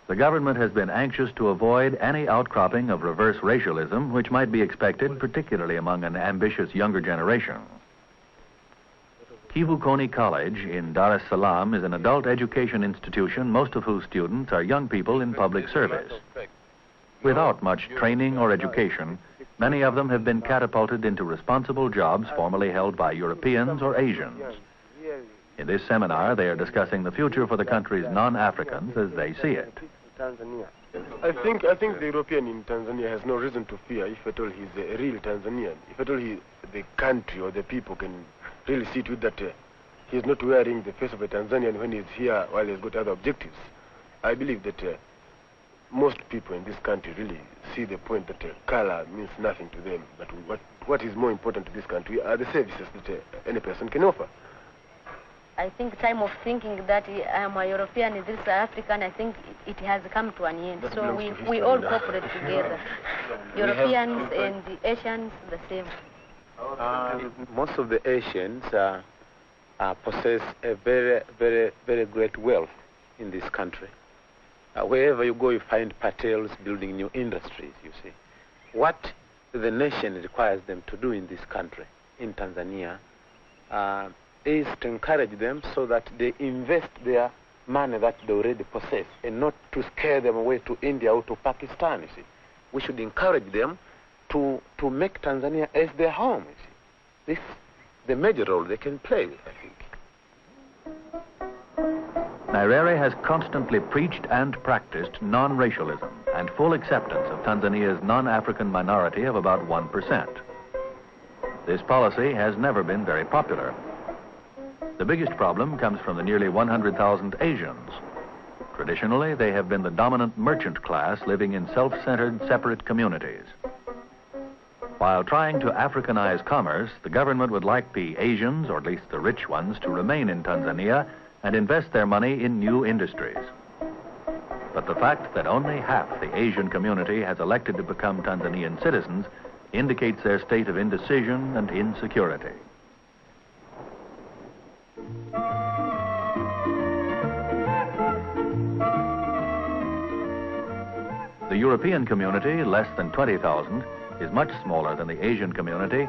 The government has been anxious to avoid any outcropping of reverse racialism which might be expected, particularly among an ambitious younger generation. Kivukoni College in Dar es Salaam is an adult education institution, most of whose students are young people in public service. Without much training or education, many of them have been catapulted into responsible jobs formerly held by Europeans or Asians. In this seminar, they are discussing the future for the country's non-Africans as they see it. I think the European in Tanzania has no reason to fear if at all he's a real Tanzanian. If at all the country or the people can really see to it that he's not wearing the face of a Tanzanian when he's here while he's got other objectives. I believe that most people in this country really see the point that color means nothing to them. But what is more important to this country are the services that any person can offer. I think time of thinking that I am a European, this is African, I think it has come to an end. That So belongs to we history. all cooperate together. Europeans and the Asians, the same. Most of the Asians possess a very, very, very great wealth in this country. Wherever you go, you find Patels building new industries, you see. What the nation requires them to do in this country, in Tanzania, is to encourage them so that they invest their money that they already possess and not to scare them away to India or to Pakistan, you see. We should encourage them to make Tanzania as their home, you see. This is the major role they can play, I think. Nyerere has constantly preached and practiced non-racialism and full acceptance of Tanzania's non-African minority of about 1%. This policy has never been very popular. The biggest problem comes from the nearly 100,000 Asians. Traditionally, they have been the dominant merchant class living in self-centered, separate communities. While trying to Africanize commerce, the government would like the Asians, or at least the rich ones, to remain in Tanzania and invest their money in new industries. But the fact that only half the Asian community has elected to become Tanzanian citizens indicates their state of indecision and insecurity. The European community, less than 20,000, is much smaller than the Asian community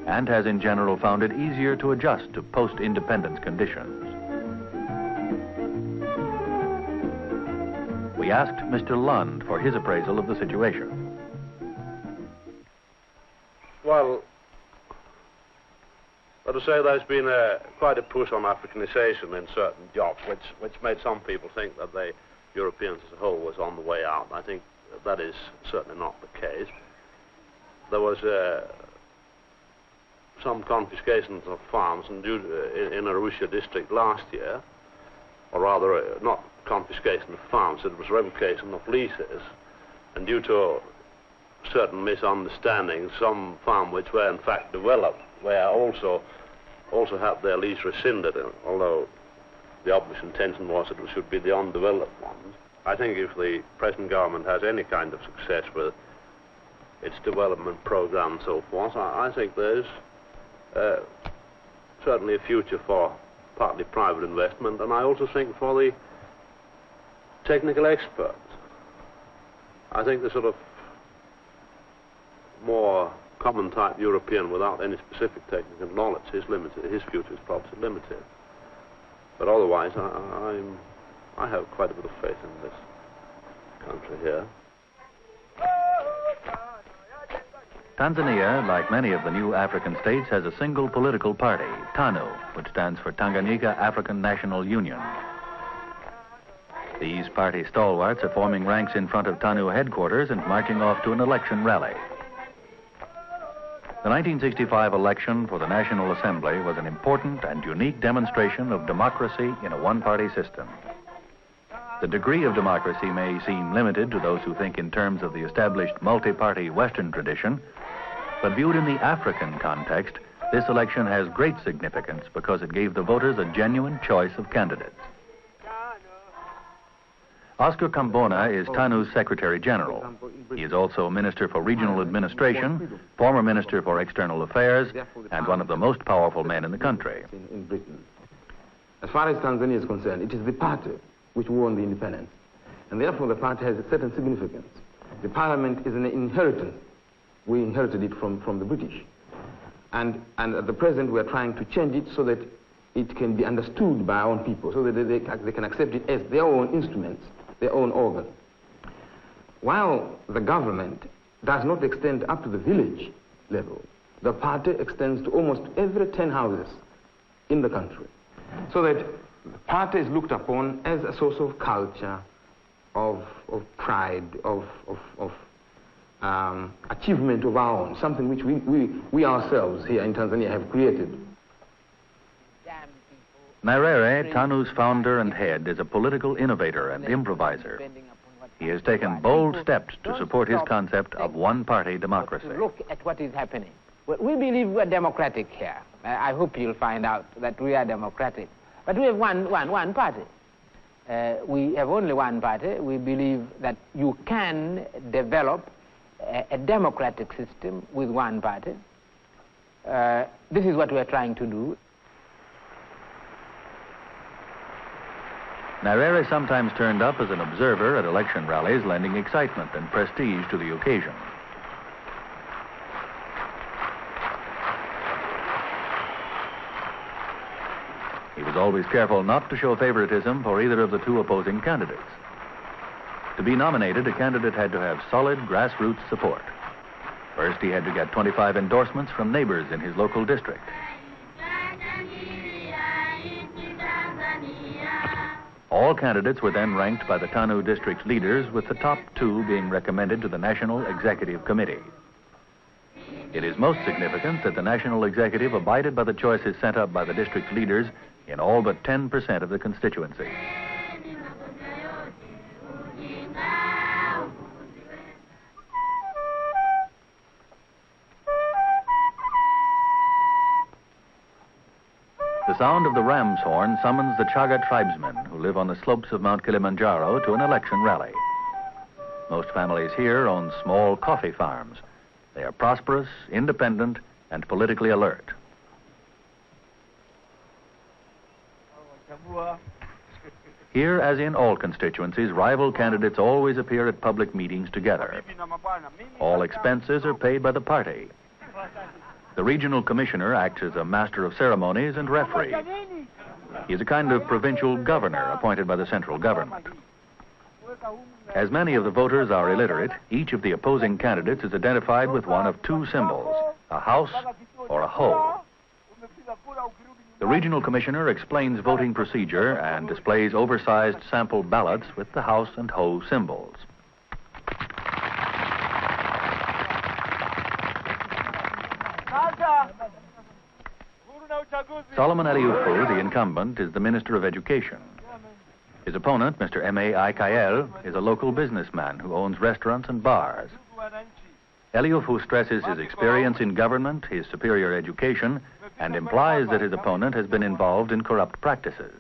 and has in general found it easier to adjust to post-independence conditions. We asked Mr. Lund for his appraisal of the situation. Well, let us say there's been quite a push on Africanization in certain jobs, which made some people think that the Europeans as a whole was on the way out. I think that is certainly not the case. There was some confiscations of farms in Arusha district last year, or rather not confiscation of farms, it was revocation of leases, and due to certain misunderstandings, some farms which were in fact developed were also had their lease rescinded, although the obvious intention was that it should be the undeveloped ones. I think if the present government has any kind of success with its development program and so forth, I think there's certainly a future for partly private investment, and I also think for the technical experts. I think the sort of more common type European without any specific technical knowledge is limited. His future is probably limited. But otherwise, I have quite a bit of faith in this country here. Tanzania, like many of the new African states, has a single political party, TANU, which stands for Tanganyika African National Union. These party stalwarts are forming ranks in front of TANU headquarters and marching off to an election rally. The 1965 election for the National Assembly was an important and unique demonstration of democracy in a one-party system. The degree of democracy may seem limited to those who think in terms of the established multi-party Western tradition, but viewed in the African context, this election has great significance because it gave the voters a genuine choice of candidates. Oscar Kambona is TANU's Secretary General. He is also Minister for Regional Administration, former Minister for External Affairs, and one of the most powerful men in the country. As far as Tanzania is concerned, it is the party which won the independence. And therefore the party has a certain significance. The parliament is an inheritance. We inherited it from the British. And at the present we are trying to change it so that it can be understood by our own people, so that they can accept it as their own instruments, their own organ. While the government does not extend up to the village level, the party extends to almost every 10 houses in the country. So that the party is looked upon as a source of culture, of pride, of achievement of our own, something which we ourselves here in Tanzania have created. Nyerere, TANU's founder and head, is a political innovator and improviser. He has taken bold steps to support his concept of one-party democracy. Look at what is happening. We believe we're democratic here. I hope you'll find out that we are democratic. But we have one party. We have only one party. We believe that you can develop a democratic system with one party. This is what we're trying to do. Nyerere sometimes turned up as an observer at election rallies, lending excitement and prestige to the occasion. He was always careful not to show favoritism for either of the two opposing candidates. To be nominated, a candidate had to have solid grassroots support. First, he had to get 25 endorsements from neighbors in his local district. All candidates were then ranked by the TANU district's leaders, with the top two being recommended to the National Executive Committee. It is most significant that the National Executive abided by the choices sent up by the district's leaders in all but 10% of the constituency. The sound of the ram's horn summons the Chaga tribesmen who live on the slopes of Mount Kilimanjaro to an election rally. Most families here own small coffee farms. They are prosperous, independent, and politically alert. Here, as in all constituencies, rival candidates always appear at public meetings together. All expenses are paid by the party. The regional commissioner acts as a master of ceremonies and referee. He is a kind of provincial governor appointed by the central government. As many of the voters are illiterate, each of the opposing candidates is identified with one of two symbols, a house or a hoe. The regional commissioner explains voting procedure and displays oversized sample ballots with the house and hoe symbols. Solomon Eliufu, the incumbent, is the Minister of Education. His opponent, Mr. M.A. Aikael, is a local businessman who owns restaurants and bars. Eliufu stresses his experience in government, his superior education, and implies that his opponent has been involved in corrupt practices.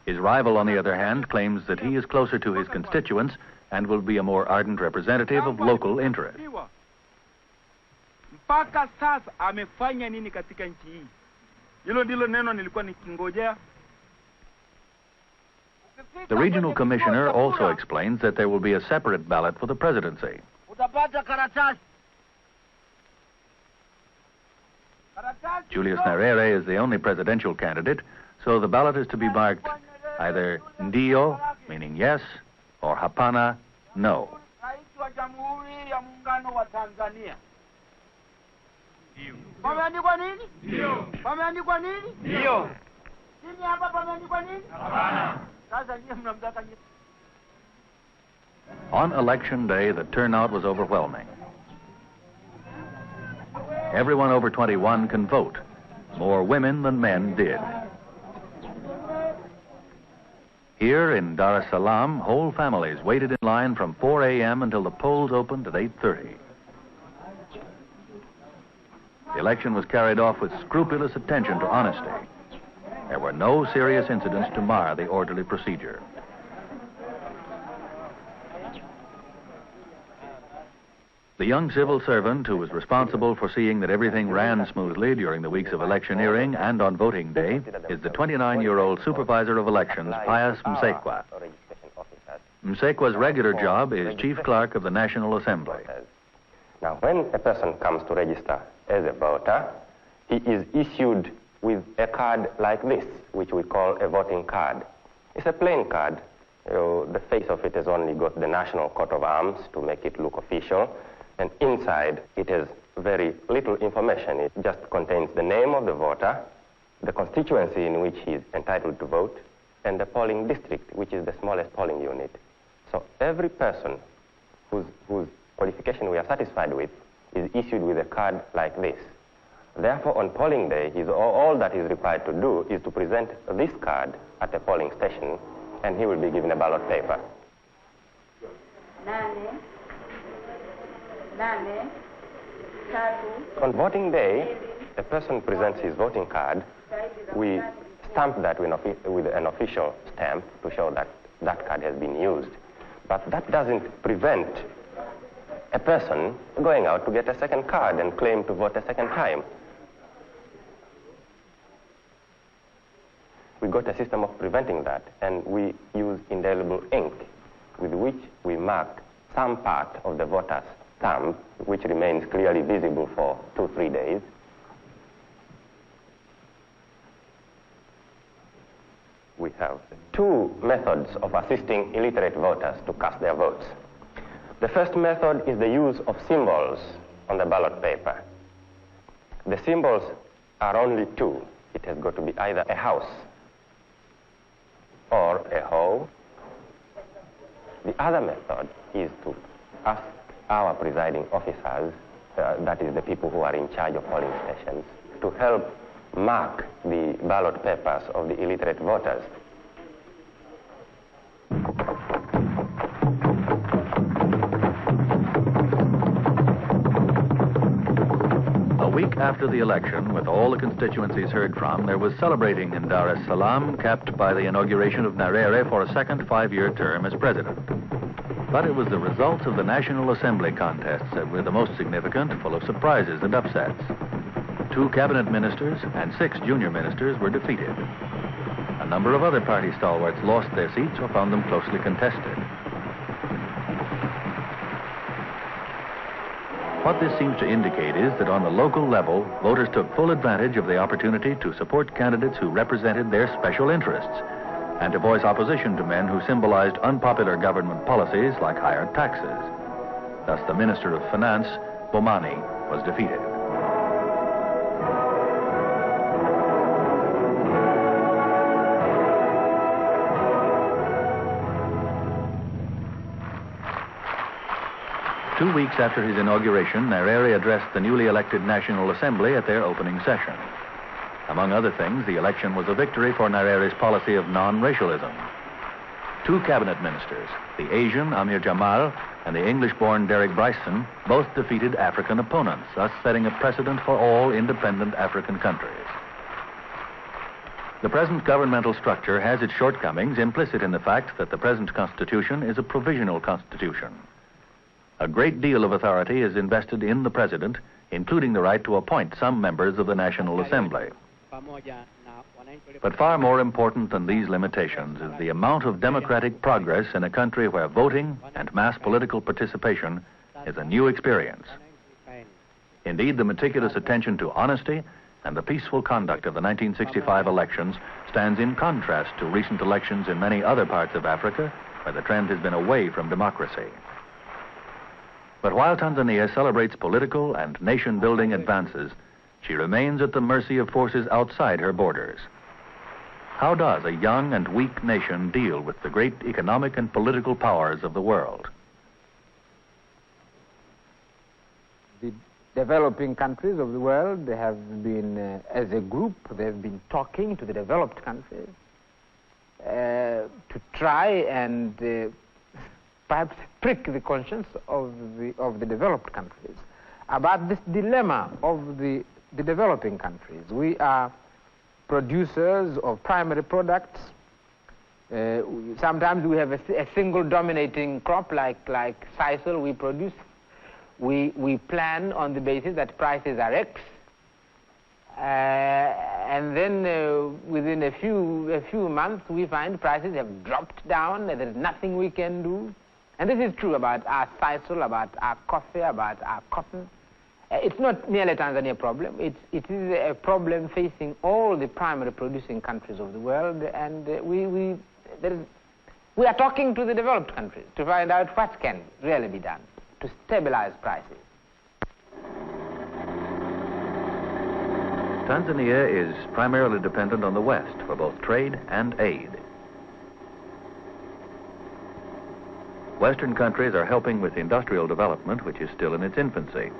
His rival, on the other hand, claims that he is closer to his constituents and will be a more ardent representative of local interests. Mpaka sasa amefanya nini katika nchi hii? Hilo ndilo neno nilikuwa nikingojea. The regional commissioner also explains that there will be a separate ballot for the presidency. Utapata karatasi. Julius Nyerere is the only presidential candidate, so the ballot is to be marked either ndio, meaning yes, or hapana, no. Rais wa Jamhuri ya Muungano wa Tanzania. Pameandikwa nini? Ndio. Pameandikwa nini? Ndio. Chini hapa pameandikwa nini? Hapana. Sasa nyinyi mnamtaka nini? On election day, the turnout was overwhelming. Everyone over 21 can vote. More women than men did. Here in Dar es Salaam, whole families waited in line from 4 a.m. until the polls opened at 8:30. The election was carried off with scrupulous attention to honesty. There were no serious incidents to mar the orderly procedure. The young civil servant who was responsible for seeing that everything ran smoothly during the weeks of electioneering and on voting day is the 29-year-old supervisor of elections, Pius Msekwa. Msekwa's regular job is chief clerk of the National Assembly. Now, when a person comes to register as a voter, he is issued with a card like this, which we call a voting card. It's a plain card. The face of it has only got the national coat of arms to make it look official. And inside, it has very little information. It just contains the name of the voter, the constituency in which he is entitled to vote, and the polling district, which is the smallest polling unit. So every person whose qualification we are satisfied with is issued with a card like this. Therefore, on polling day, all that he is required to do is to present this card at a polling station, and he will be given a ballot paper. On voting day, a person presents his voting card. We stamp that with an official stamp to show that that card has been used. But that doesn't prevent a person going out to get a second card and claim to vote a second time. We got a system of preventing that, and we use indelible ink with which we mark some part of the voter's thumb, which remains clearly visible for 2-3 days. We have two methods of assisting illiterate voters to cast their votes. The first method is the use of symbols on the ballot paper. The symbols are only two. It has got to be either a house or a hoe. The other method is to ask our presiding officers, that is the people who are in charge of polling stations, to help mark the ballot papers of the illiterate voters. A week after the election, with all the constituencies heard from, there was celebrating in Dar es Salaam, capped by the inauguration of Nyerere for a second 5-year term as president. But it was the results of the National Assembly contests that were the most significant, full of surprises and upsets. 2 cabinet ministers and 6 junior ministers were defeated. A number of other party stalwarts lost their seats or found them closely contested. What this seems to indicate is that on the local level, voters took full advantage of the opportunity to support candidates who represented their special interests and to voice opposition to men who symbolized unpopular government policies like higher taxes. Thus, the Minister of Finance, Bomani, was defeated. Two weeks after his inauguration, Nyerere addressed the newly elected National Assembly at their opening session. Among other things, the election was a victory for Nyerere's policy of non-racialism. 2 cabinet ministers, the Asian Amir Jamal and the English-born Derek Bryson, both defeated African opponents, thus setting a precedent for all independent African countries. The present governmental structure has its shortcomings implicit in the fact that the present constitution is a provisional constitution. A great deal of authority is invested in the president, including the right to appoint some members of the National Assembly. But far more important than these limitations is the amount of democratic progress in a country where voting and mass political participation is a new experience. Indeed, the meticulous attention to honesty and the peaceful conduct of the 1965 elections stands in contrast to recent elections in many other parts of Africa, where the trend has been away from democracy. But while Tanzania celebrates political and nation-building advances, she remains at the mercy of forces outside her borders. How does a young and weak nation deal with the great economic and political powers of the world? The developing countries of the world, they have been, as a group, they've been talking to the developed countries to try and perhaps prick the conscience of the developed countries about this dilemma of the developing countries. We are producers of primary products. Sometimes we have a single dominating crop like sisal. We produce we plan on the basis that prices are X, and then within a few months we find prices have dropped down, and there's nothing we can do. And this is true about our sisal, about our coffee, about our cotton. It's not merely a Tanzania problem. It is a problem facing all the primary producing countries of the world, and we are talking to the developed countries to find out what can really be done to stabilize prices. Tanzania is primarily dependent on the West for both trade and aid. Western countries are helping with industrial development, which is still in its infancy.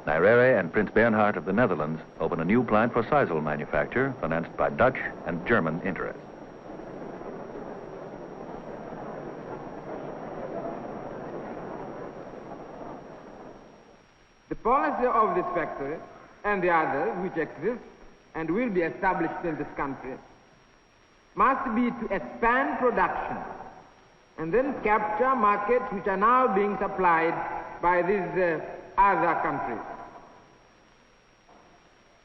Nyerere and Prince Bernhard of the Netherlands open a new plant for sisal manufacture, financed by Dutch and German interests. The policy of this factory and the others which exist and will be established in this country must be to expand production and then capture markets which are now being supplied by these other countries.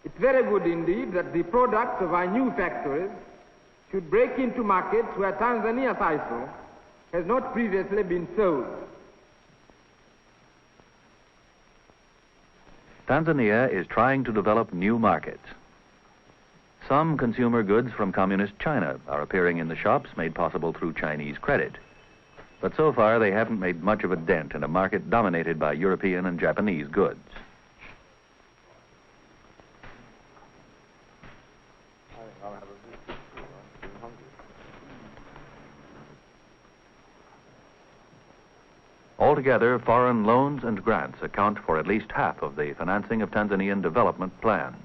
It's very good indeed that the products of our new factories should break into markets where Tanzania sisal has not previously been sold. Tanzania is trying to develop new markets. Some consumer goods from communist China are appearing in the shops, made possible through Chinese credit. But so far, they haven't made much of a dent in a market dominated by European and Japanese goods. Altogether, foreign loans and grants account for at least half of the financing of Tanzanian development plans.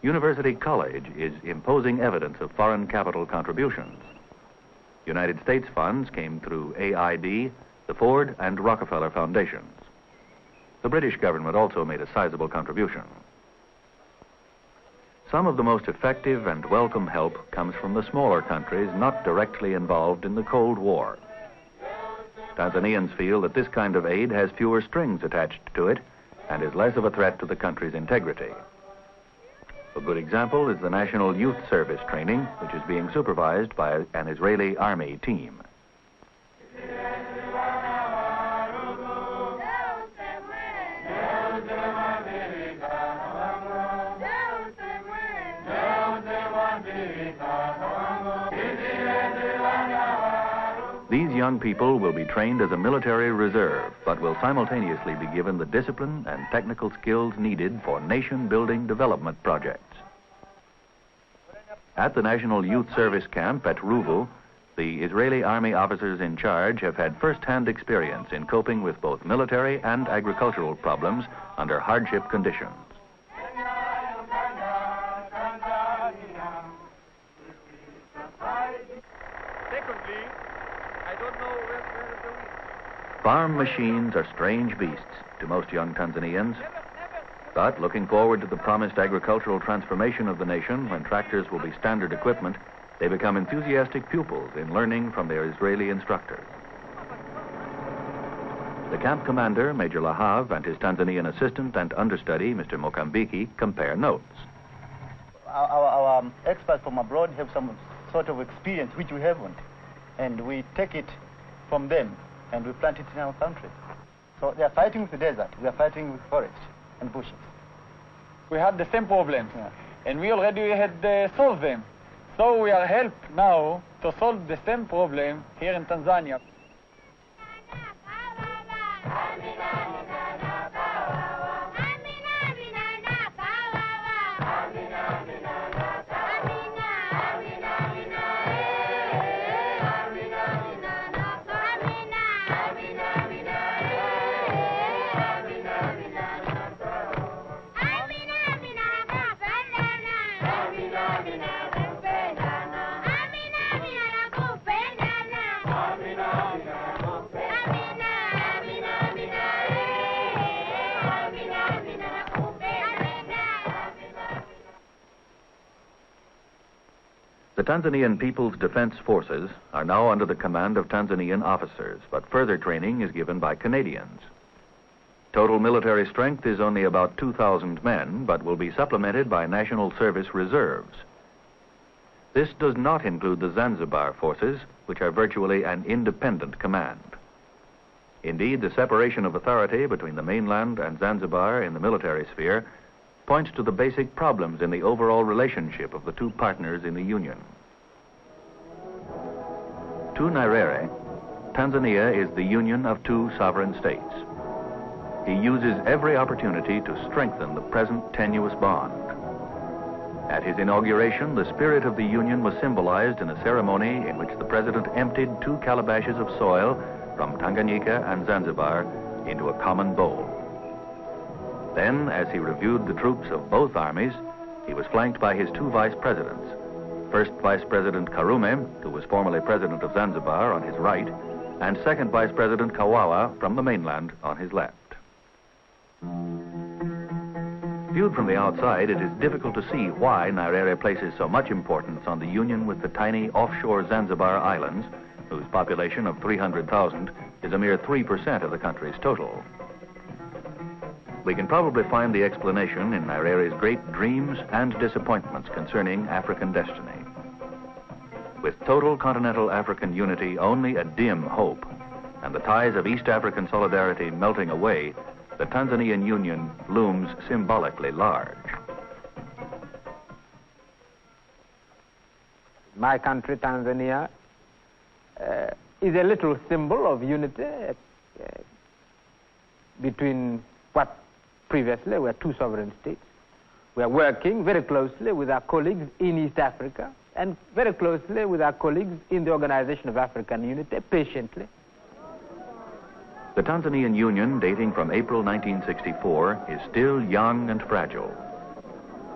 University College is imposing evidence of foreign capital contributions. United States funds came through AID, the Ford and Rockefeller Foundations. The British government also made a sizable contribution. Some of the most effective and welcome help comes from the smaller countries not directly involved in the Cold War. Tanzanians feel that this kind of aid has fewer strings attached to it and is less of a threat to the country's integrity. A good example is the National Youth Service training, which is being supervised by an Israeli army team. These young people will be trained as a military reserve, but will simultaneously be given the discipline and technical skills needed for nation-building development projects. At the National Youth Service Camp at Ruvu, the Israeli army officers in charge have had first-hand experience in coping with both military and agricultural problems under hardship conditions. Farm machines are strange beasts to most young Tanzanians, but looking forward to the promised agricultural transformation of the nation when tractors will be standard equipment, they become enthusiastic pupils in learning from their Israeli instructors. The camp commander, Major Lahav, and his Tanzanian assistant and understudy, Mr. Mokambiki, compare notes. Our experts from abroad have some sort of experience which we haven't, and we take it from them and we plant it in our country. So they are fighting with the desert, we are fighting with forest and bushes. We had the same problems, and we already had solved them. So we are helped now to solve the same problem here in Tanzania. The Tanzanian People's Defense Forces are now under the command of Tanzanian officers, but further training is given by Canadians. Total military strength is only about 2,000 men, but will be supplemented by National Service reserves. This does not include the Zanzibar forces, which are virtually an independent command. Indeed, the separation of authority between the mainland and Zanzibar in the military sphere points to the basic problems in the overall relationship of the two partners in the Union. To Nyerere, Tanzania is the union of two sovereign states. He uses every opportunity to strengthen the present tenuous bond. At his inauguration, the spirit of the union was symbolized in a ceremony in which the president emptied 2 calabashes of soil from Tanganyika and Zanzibar into a common bowl. Then, as he reviewed the troops of both armies, he was flanked by his 2 vice presidents. First Vice President Karume, who was formerly president of Zanzibar, on his right, and Second Vice President Kawawa from the mainland on his left. Viewed from the outside, it is difficult to see why Nyerere places so much importance on the union with the tiny offshore Zanzibar islands, whose population of 300,000 is a mere 3% of the country's total. We can probably find the explanation in Nyerere's great dreams and disappointments concerning African destiny. With total continental African unity only a dim hope, and the ties of East African solidarity melting away, the Tanzanian Union looms symbolically large. My country, Tanzania, is a little symbol of unity between what previously were 2 sovereign states. We are working very closely with our colleagues in East Africa and very closely with our colleagues in the Organization of African Unity, patiently. The Tanzanian Union, dating from April 1964, is still young and fragile.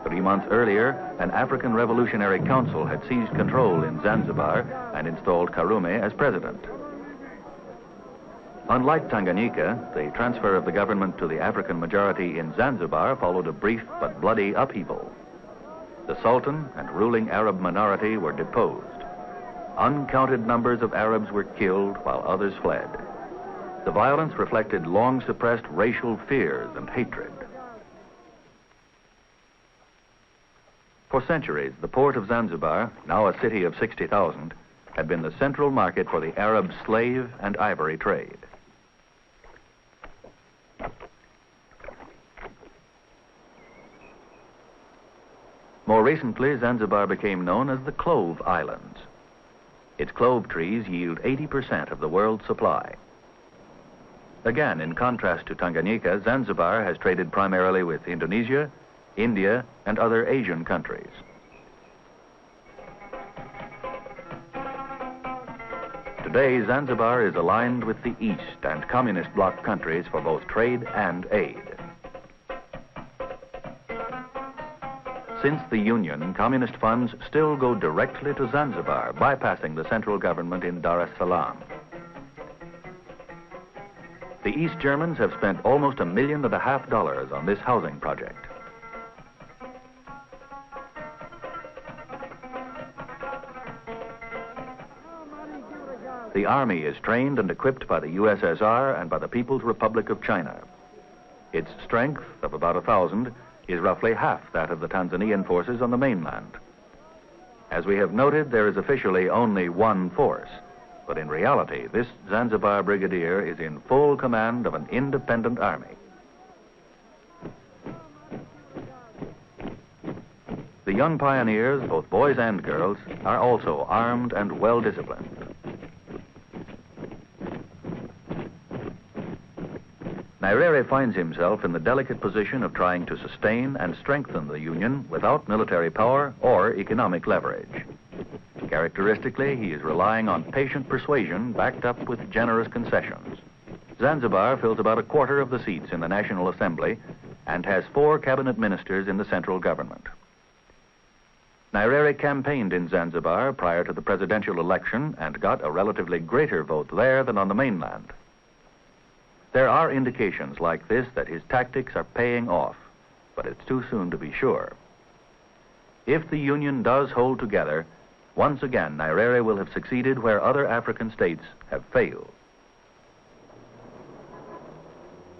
3 months earlier, an African Revolutionary Council had seized control in Zanzibar and installed Karume as president. Unlike Tanganyika, the transfer of the government to the African majority in Zanzibar followed a brief but bloody upheaval. The Sultan and ruling Arab minority were deposed. Uncounted numbers of Arabs were killed while others fled. The violence reflected long-suppressed racial fears and hatred. For centuries, the port of Zanzibar, now a city of 60,000, had been the central market for the Arab slave and ivory trade. More recently, Zanzibar became known as the Clove Islands. Its clove trees yield 80% of the world's supply. Again, in contrast to Tanganyika, Zanzibar has traded primarily with Indonesia, India, and other Asian countries. Today, Zanzibar is aligned with the East and communist bloc countries for both trade and aid. Since the Union, communist funds still go directly to Zanzibar, bypassing the central government in Dar es Salaam. The East Germans have spent almost $1.5 million on this housing project. The army is trained and equipped by the USSR and by the People's Republic of China. Its strength of about 1,000 is roughly half that of the Tanzanian forces on the mainland. As we have noted, there is officially only one force, but in reality, this Zanzibar brigadier is in full command of an independent army. The young pioneers, both boys and girls, are also armed and well-disciplined. Nyerere finds himself in the delicate position of trying to sustain and strengthen the Union without military power or economic leverage. Characteristically, he is relying on patient persuasion backed up with generous concessions. Zanzibar fills about 1/4 of the seats in the National Assembly and has 4 cabinet ministers in the central government. Nyerere campaigned in Zanzibar prior to the presidential election and got a relatively greater vote there than on the mainland. There are indications like this that his tactics are paying off, but it's too soon to be sure. If the Union does hold together, once again Nyerere will have succeeded where other African states have failed.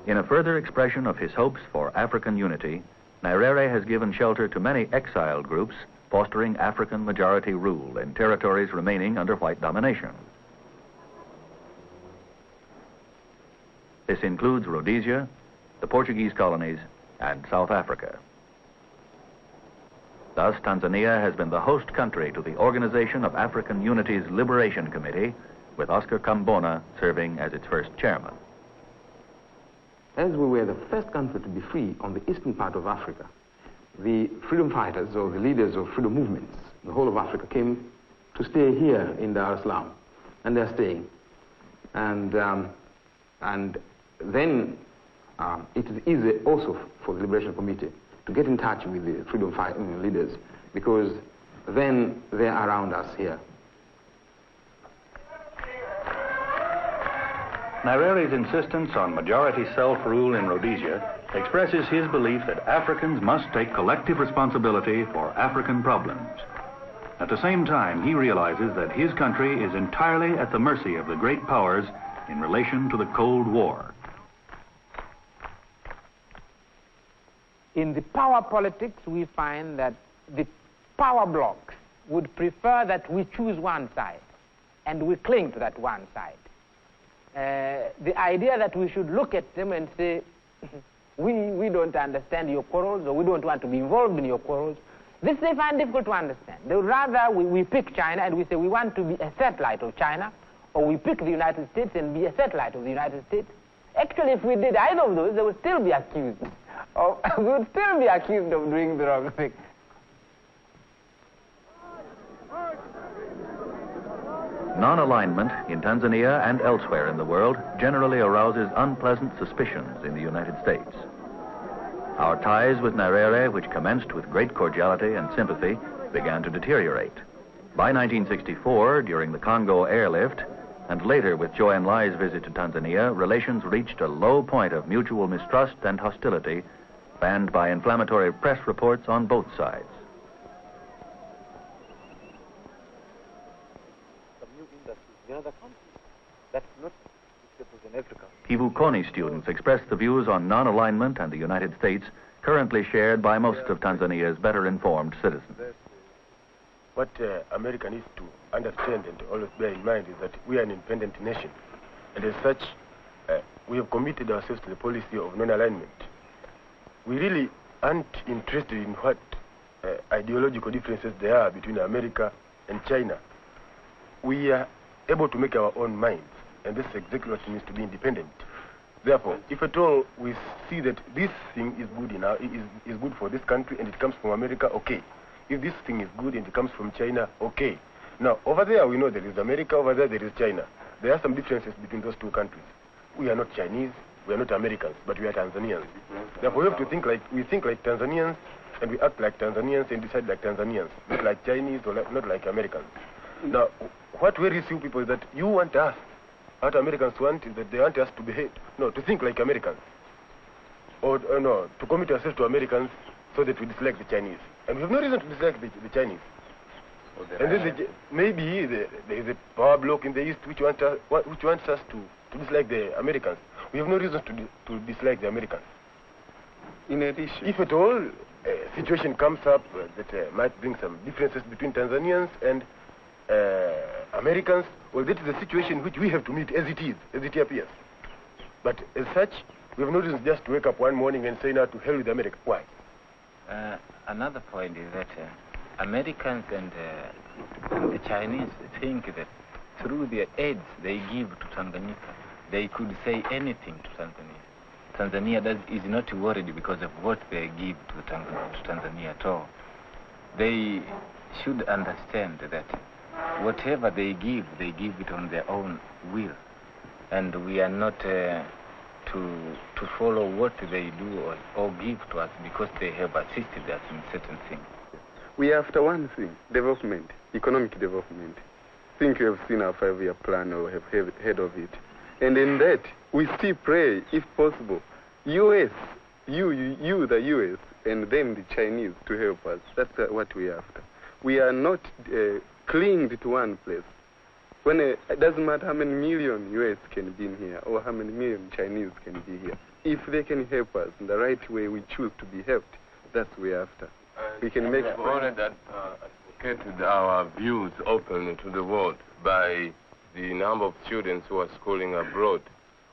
In a further expression of his hopes for African unity, Nyerere has given shelter to many exiled groups fostering African majority rule in territories remaining under white domination. This includes Rhodesia, the Portuguese colonies, and South Africa. Thus, Tanzania has been the host country to the Organization of African Unity's Liberation Committee, with Oscar Kambona serving as its first chairman. As we were the first country to be free on the eastern part of Africa, the freedom fighters or the leaders of freedom movements, the whole of Africa, came to stay here in Dar es Salaam, and they're staying. And then it is easy also for the Liberation Committee to get in touch with the freedom fighting leaders, because then they're around us here. Nyerere's insistence on majority self-rule in Rhodesia expresses his belief that Africans must take collective responsibility for African problems. At the same time, he realizes that his country is entirely at the mercy of the great powers in relation to the Cold War. In the power politics, we find that the power blocs would prefer that we choose one side, and we cling to that one side. The idea that we should look at them and say, we don't understand your quarrels, or we don't want to be involved in your quarrels, this they find difficult to understand. They would rather we pick China and we say we want to be a satellite of China, or we pick the United States and be a satellite of the United States. Actually, if we did either of those, they would still be accused. We would still be accused of doing the wrong thing. Non-alignment in Tanzania and elsewhere in the world generally arouses unpleasant suspicions in the United States. Our ties with Nyerere, which commenced with great cordiality and sympathy, began to deteriorate. By 1964, during the Congo airlift, and later with Zhou Enlai's visit to Tanzania, relations reached a low point of mutual mistrust and hostility, fanned by inflammatory press reports on both sides. Kivukoni students expressed the views on non-alignment and the United States currently shared by most of Tanzania's better-informed citizens. What America needs to understand and always bear in mind is that we are an independent nation, and as such, we have committed ourselves to the policy of non-alignment. We really aren't interested in what ideological differences there are between America and China. We are able to make our own minds, and this is exactly what it means to be independent. Therefore, if at all we see that this thing is good enough, is good for this country and it comes from America, okay. If this thing is good and it comes from China, okay. Now, over there we know there is America, over there there is China. There are some differences between those two countries. We are not Chinese, we are not Americans, but we are Tanzanians. Therefore, we have to think like Tanzanians, and we act like Tanzanians and decide like Tanzanians, not like Chinese or not like Americans. Now, what worries you people is that you want us, what Americans want is that they want us to behave, no, to think like Americans. Or no, to commit ourselves to Americans so that we dislike the Chinese. And we have no reason to dislike the Chinese. And then maybe there is a power bloc in the East which wants us to dislike the Americans. We have no reason to dislike the Americans. In addition, if at all a situation comes up that might bring some differences between Tanzanians and Americans, well, that is the situation which we have to meet as it appears. But as such, we have no reason just to wake up one morning and say, now to hell with America. Why? Another point is that Americans and the Chinese think that through the aids they give to Tanganyika, they could say anything to Tanzania. Tanzania is not worried because of what they give to Tanzania at all. They should understand that whatever they give it on their own will. And we are not to follow what they do or give to us because they have assisted us in certain things. We are after one thing, development, economic development. I think you have seen our 5-year plan or have heard of it. And in that, we still pray, if possible, U.S., you the U.S., and them the Chinese to help us. That's what we are after. We are not clinged to one place. When it doesn't matter how many million US can be in here or how many million Chinese can be here. If they can help us in the right way we choose to be helped, that's what we're after. We can make it. That advocated our views open to the world by the number of students who are schooling abroad.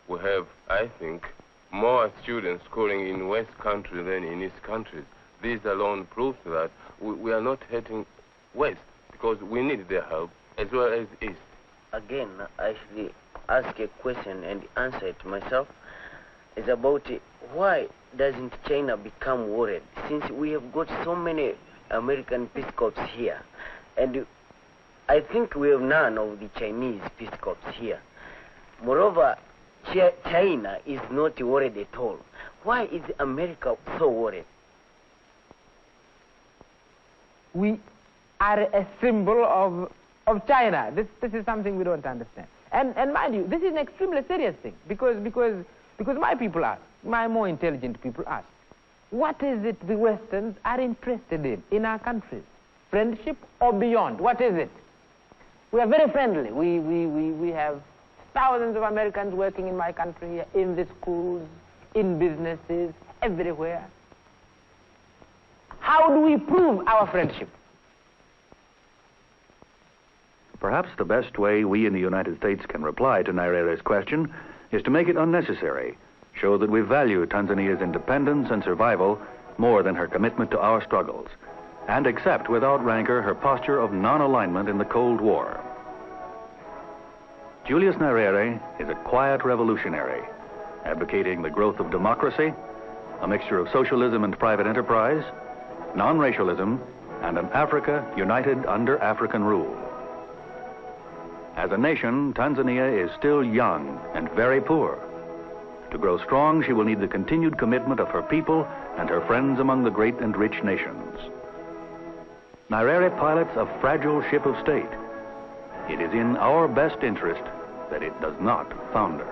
We have, I think, more students schooling in West countries than in East countries. This alone proves that we are not heading West because we need their help as well as East. Again, I actually ask a question and answer it myself. It's about why doesn't China become worried since we have got so many American Peace Corps here, and I think we have none of the Chinese Peace Corps here. Moreover, China is not worried at all. Why is America so worried? We are a symbol of China. This is something we don't understand. And mind you, this is an extremely serious thing because my people ask, my more intelligent people ask, what is it the Westerns are interested in our countries? Friendship or beyond? What is it? We are very friendly. We have thousands of Americans working in my country, in the schools, in businesses, everywhere. How do we prove our friendship? Perhaps the best way we in the United States can reply to Nyerere's question is to make it unnecessary, show that we value Tanzania's independence and survival more than her commitment to our struggles, and accept without rancor her posture of non-alignment in the Cold War. Julius Nyerere is a quiet revolutionary, advocating the growth of democracy, a mixture of socialism and private enterprise, non-racialism, and an Africa united under African rule. As a nation, Tanzania is still young and very poor. To grow strong, she will need the continued commitment of her people and her friends among the great and rich nations. Nyerere pilots a fragile ship of state. It is in our best interest that it does not founder.